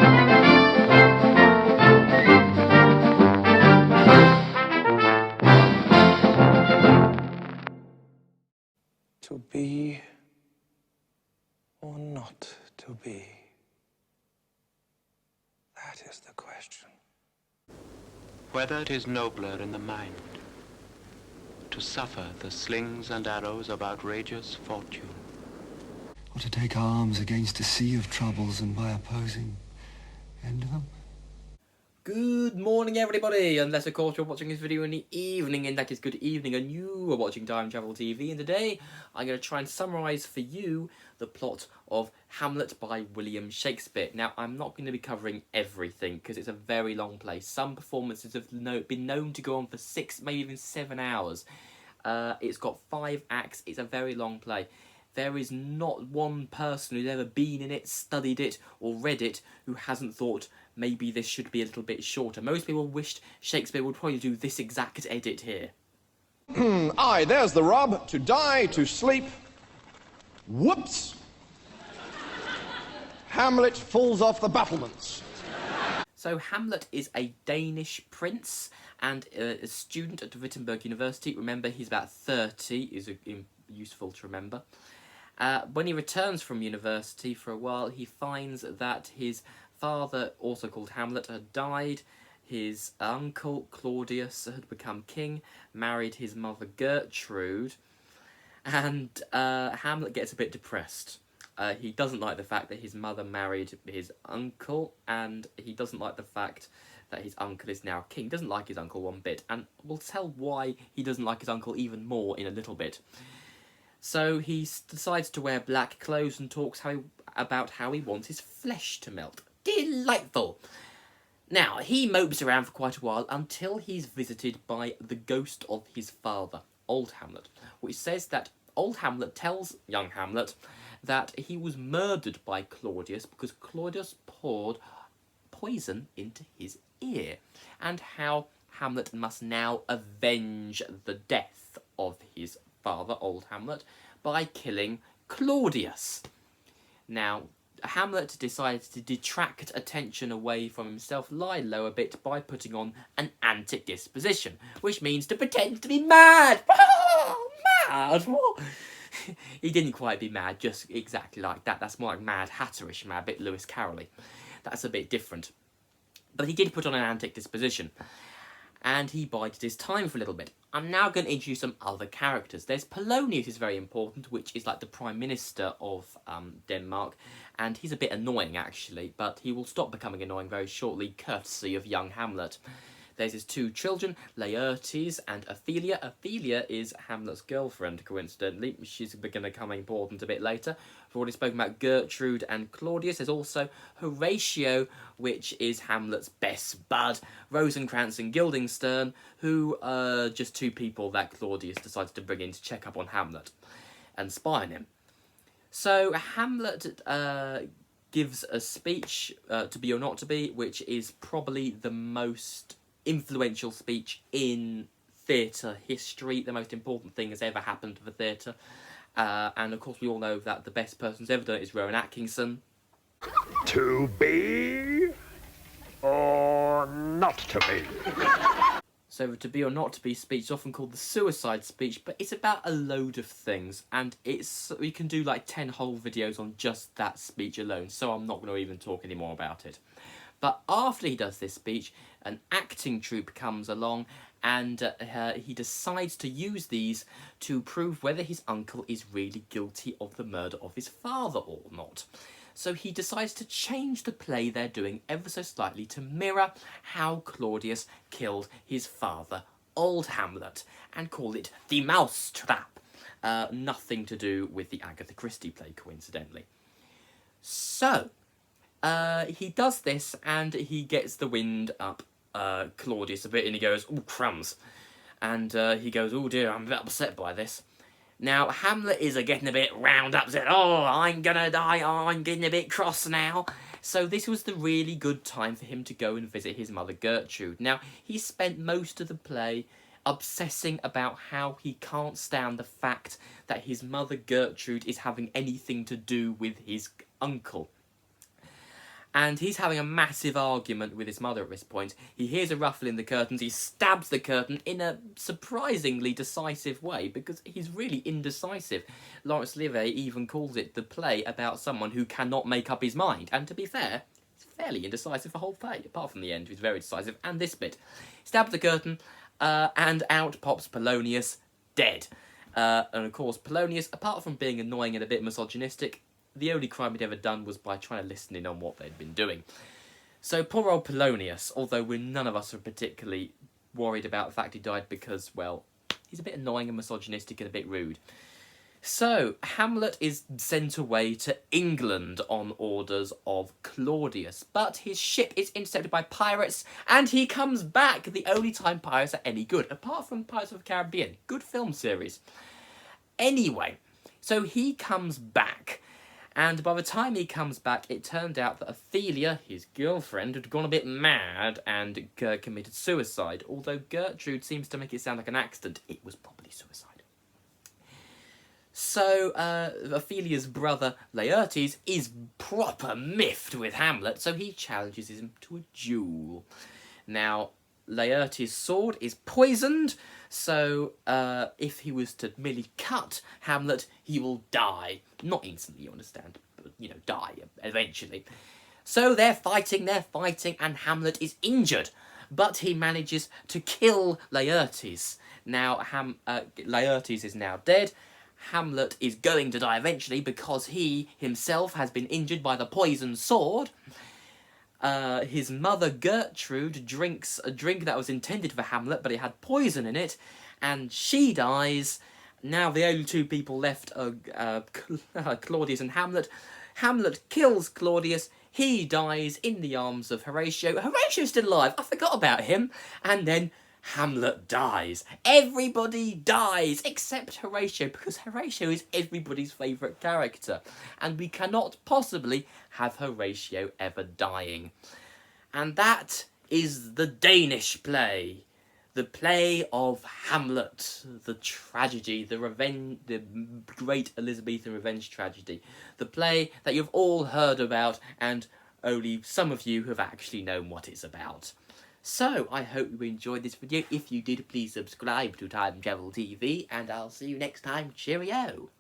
To be or not to be? That is the question. Whether it is nobler in the mind to suffer the slings and arrows of outrageous fortune, or to take arms against a sea of troubles and by opposing end them. Good morning everybody, unless of course you're watching this video in the evening, and that is good evening, and you are watching Time Travel TV, and today I'm going to try and summarise for you the plot of Hamlet by William Shakespeare. Now, I'm not going to be covering everything because it's a very long play. Some performances have been known to go on for 6, maybe even 7 hours. It's got 5 acts, it's a very long play. There is not one person who's ever been in it, studied it, or read it who hasn't thought maybe this should be a little bit shorter. Most people wished Shakespeare would probably do this exact edit here. Aye, there's the rub. To die, to sleep. Whoops! Hamlet falls off the battlements. So Hamlet is a Danish prince and a student at Wittenberg University. Remember, he's about 30, is useful to remember. When he returns from university for a while, he finds that his father, also called Hamlet, had died. His uncle, Claudius, had become king, married his mother, Gertrude, and Hamlet gets a bit depressed. He doesn't like the fact that his mother married his uncle, and he doesn't like the fact that his uncle is now king. He doesn't like his uncle one bit, and we'll tell why he doesn't like his uncle even more in a little bit. So he decides to wear black clothes and talks about how he wants his flesh to melt. Delightful! Now, he mopes around for quite a while until he's visited by the ghost of his father, old Hamlet, which says that old Hamlet tells young Hamlet that he was murdered by Claudius because Claudius poured poison into his ear, and how Hamlet must now avenge the death of his father, old Hamlet, by killing Claudius. Now, Hamlet decides to detract attention away from himself, lie low a bit, by putting on an antic disposition, which means to pretend to be mad. Mad? What? He didn't quite be mad, just exactly like that. That's more like Mad Hatterish mad, a bit Lewis Carroll-y. That's a bit different. But he did put on an antic disposition, and he bided his time for a little bit. I'm now going to introduce some other characters. There's Polonius, is very important, which is like the Prime Minister of Denmark, and he's a bit annoying, actually, but he will stop becoming annoying very shortly, courtesy of young Hamlet. There's his 2 children, Laertes and Ophelia. Ophelia is Hamlet's girlfriend, coincidentally. She's going to become important a bit later. We've already spoken about Gertrude and Claudius. There's also Horatio, which is Hamlet's best bud. Rosencrantz and Guildenstern, who are just 2 people that Claudius decides to bring in to check up on Hamlet and spy on him. So Hamlet gives a speech, To Be or Not to Be, which is probably the most influential speech in theatre history. The most important thing that's ever happened to the theatre. And of course we all know that the best person who's ever done it is Rowan Atkinson. To be or not to be? So the To Be or Not to Be speech is often called the suicide speech, but it's about a load of things, and we can do like 10 whole videos on just that speech alone, so I'm not going to even talk anymore about it. But after he does this speech, an acting troupe comes along, and he decides to use these to prove whether his uncle is really guilty of the murder of his father or not. So he decides to change the play they're doing ever so slightly to mirror how Claudius killed his father, old Hamlet, and call it The Mouse Trap. Nothing to do with the Agatha Christie play, coincidentally. So he does this, and he gets the wind up Claudius a bit, and he goes, "Oh, crumbs." And he goes, "Oh dear, I'm a bit upset by this." Now, Hamlet is getting a bit round up, said, "Oh, I'm gonna die, oh, I'm getting a bit cross now." So this was the really good time for him to go and visit his mother Gertrude. Now, he spent most of the play obsessing about how he can't stand the fact that his mother Gertrude is having anything to do with his uncle. And he's having a massive argument with his mother at this point. He hears a ruffle in the curtains, he stabs the curtain in a surprisingly decisive way, because he's really indecisive. Laurence Olivier even calls it the play about someone who cannot make up his mind. And to be fair, he's fairly indecisive the whole play, apart from the end, he's very decisive, and this bit. Stabs the curtain, and out pops Polonius, dead. And of course, Polonius, apart from being annoying and a bit misogynistic, the only crime he'd ever done was by trying to listen in on what they'd been doing. So poor old Polonius, although none of us are particularly worried about the fact he died because, well, he's a bit annoying and misogynistic and a bit rude. So, Hamlet is sent away to England on orders of Claudius, but his ship is intercepted by pirates, and he comes back, the only time pirates are any good, apart from Pirates of the Caribbean. Good film series. Anyway, so he comes back, and by the time he comes back, it turned out that Ophelia, his girlfriend, had gone a bit mad and committed suicide, although Gertrude seems to make it sound like an accident. It was probably suicide. So, Ophelia's brother, Laertes, is proper miffed with Hamlet, so he challenges him to a duel. Now, Laertes' sword is poisoned, so if he was to merely cut Hamlet, he will die. Not instantly, you understand, but, you know, die eventually. So they're fighting, and Hamlet is injured, but he manages to kill Laertes. Now, Laertes is now dead. Hamlet is going to die eventually because he himself has been injured by the poisoned sword. His mother Gertrude drinks a drink that was intended for Hamlet, but it had poison in it, and she dies. Now the only two people left are Claudius and Hamlet. Hamlet kills Claudius. He dies in the arms of Horatio. Horatio's still alive. I forgot about him. And then Hamlet dies. Everybody dies except Horatio, because Horatio is everybody's favourite character, and we cannot possibly have Horatio ever dying. And that is the Danish play. The play of Hamlet, the tragedy, the great Elizabethan revenge tragedy. The play that you've all heard about, and only some of you have actually known what it's about. So, I hope you enjoyed this video. If you did, please subscribe to Time Travel TV, and I'll see you next time. Cheerio!